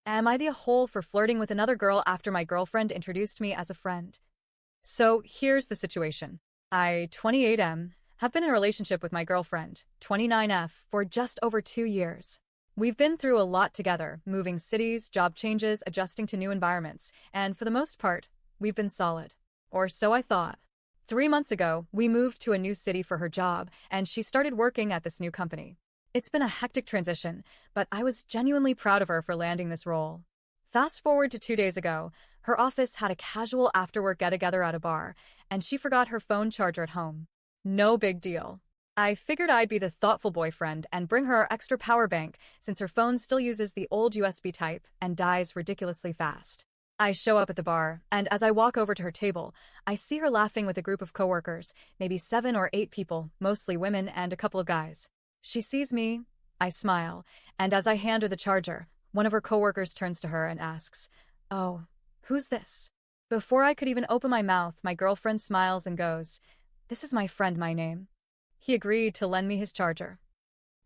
Am I the hole for flirting with another girl after my girlfriend introduced me as a friend? So here's the situation. I, 28M, have been in a relationship with my girlfriend, 29F, for just over 2 years. We've been through a lot together, moving cities, job changes, adjusting to new environments, and for the most part, we've been solid. Or so I thought. 3 months ago, we moved to a new city for her job, and she started working at this new company. It's been a hectic transition, but I was genuinely proud of her for landing this role. Fast forward to 2 days ago, her office had a casual after-work get-together at a bar, and she forgot her phone charger at home. No big deal. I figured I'd be the thoughtful boyfriend and bring her our extra power bank since her phone still uses the old USB type and dies ridiculously fast. I show up at the bar, and as I walk over to her table, I see her laughing with a group of coworkers, maybe 7 or 8 people, mostly women and a couple of guys. She sees me, I smile, and as I hand her the charger, one of her coworkers turns to her and asks, "Oh, who's this?" Before I could even open my mouth, my girlfriend smiles and goes, "This is my friend, my name." He agreed to lend me his charger.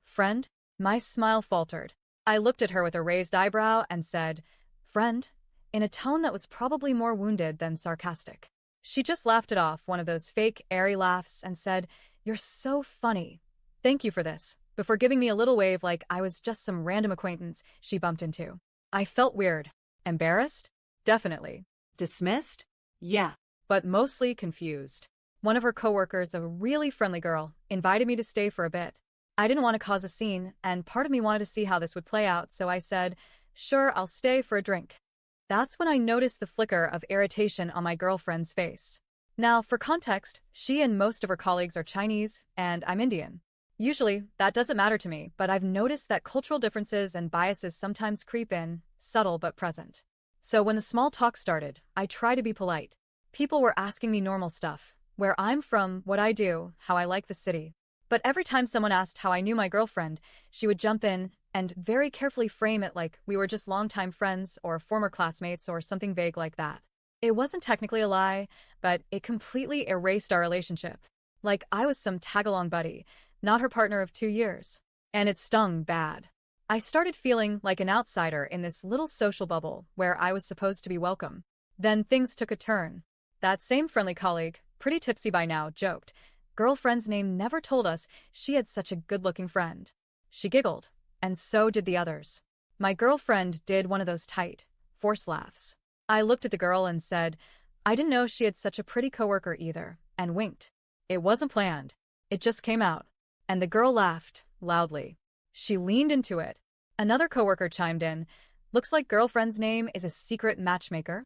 Friend? My smile faltered. I looked at her with a raised eyebrow and said, "Friend?" in a tone that was probably more wounded than sarcastic. She just laughed it off, one of those fake, airy laughs, and said, "You're so funny. Thank you for this," before giving me a little wave like I was just some random acquaintance she bumped into. I felt weird. Embarrassed? Definitely. Dismissed? Yeah. But mostly confused. One of her coworkers, a really friendly girl, invited me to stay for a bit. I didn't want to cause a scene, and part of me wanted to see how this would play out, so I said, "Sure, I'll stay for a drink." That's when I noticed the flicker of irritation on my girlfriend's face. Now, for context, she and most of her colleagues are Chinese, and I'm Indian. Usually, that doesn't matter to me, but I've noticed that cultural differences and biases sometimes creep in, subtle but present. So when the small talk started, I try to be polite. People were asking me normal stuff, where I'm from, what I do, how I like the city. But every time someone asked how I knew my girlfriend, she would jump in and very carefully frame it like we were just longtime friends or former classmates or something vague like that. It wasn't technically a lie, but it completely erased our relationship. Like I was some tag-along buddy, not her partner of 2 years. And it stung bad. I started feeling like an outsider in this little social bubble where I was supposed to be welcome. Then things took a turn. That same friendly colleague, pretty tipsy by now, joked, "Girlfriend's name never told us she had such a good-looking friend." She giggled, and so did the others. My girlfriend did one of those tight, forced laughs. I looked at the girl and said, "I didn't know she had such a pretty coworker either," and winked. It wasn't planned. It just came out. And the girl laughed, loudly. She leaned into it. Another coworker chimed in, "Looks like girlfriend's name is a secret matchmaker."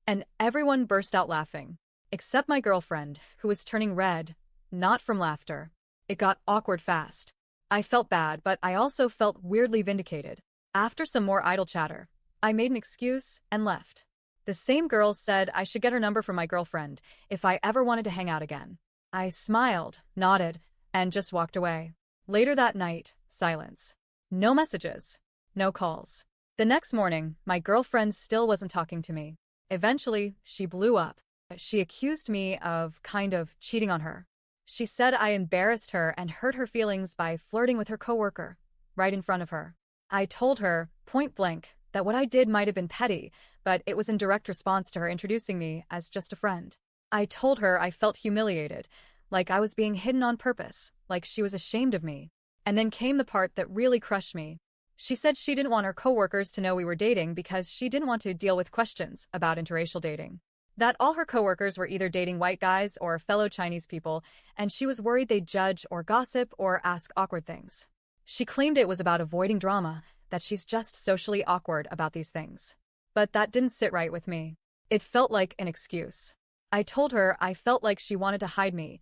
And everyone burst out laughing. Except my girlfriend, who was turning red, not from laughter. It got awkward fast. I felt bad, but I also felt weirdly vindicated. After some more idle chatter, I made an excuse and left. The same girl said I should get her number from my girlfriend if I ever wanted to hang out again. I smiled, nodded, and just walked away. Later that night, silence. No messages. No calls. The next morning, my girlfriend still wasn't talking to me. Eventually, she blew up. She accused me of kind of cheating on her. She said I embarrassed her and hurt her feelings by flirting with her coworker, right in front of her. I told her, point blank, that what I did might have been petty, but it was in direct response to her introducing me as just a friend. I told her I felt humiliated, like I was being hidden on purpose, like she was ashamed of me. And then came the part that really crushed me. She said she didn't want her coworkers to know we were dating because she didn't want to deal with questions about interracial dating. That all her coworkers were either dating white guys or fellow Chinese people, and she was worried they'd judge or gossip or ask awkward things. She claimed it was about avoiding drama, that she's just socially awkward about these things. But that didn't sit right with me. It felt like an excuse. I told her I felt like she wanted to hide me,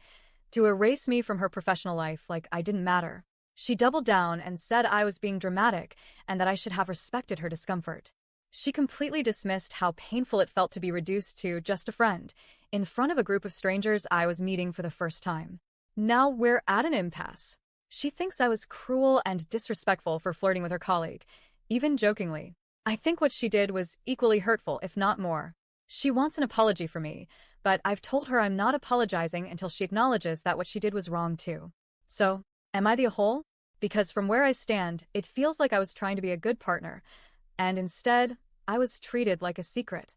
to erase me from her professional life like I didn't matter. She doubled down and said I was being dramatic and that I should have respected her discomfort. She completely dismissed how painful it felt to be reduced to just a friend, in front of a group of strangers I was meeting for the first time. Now we're at an impasse. She thinks I was cruel and disrespectful for flirting with her colleague, even jokingly. I think what she did was equally hurtful, if not more. She wants an apology from me, but I've told her I'm not apologizing until she acknowledges that what she did was wrong too. So, am I the a-hole? Because from where I stand, it feels like I was trying to be a good partner, And instead, I was treated like a secret.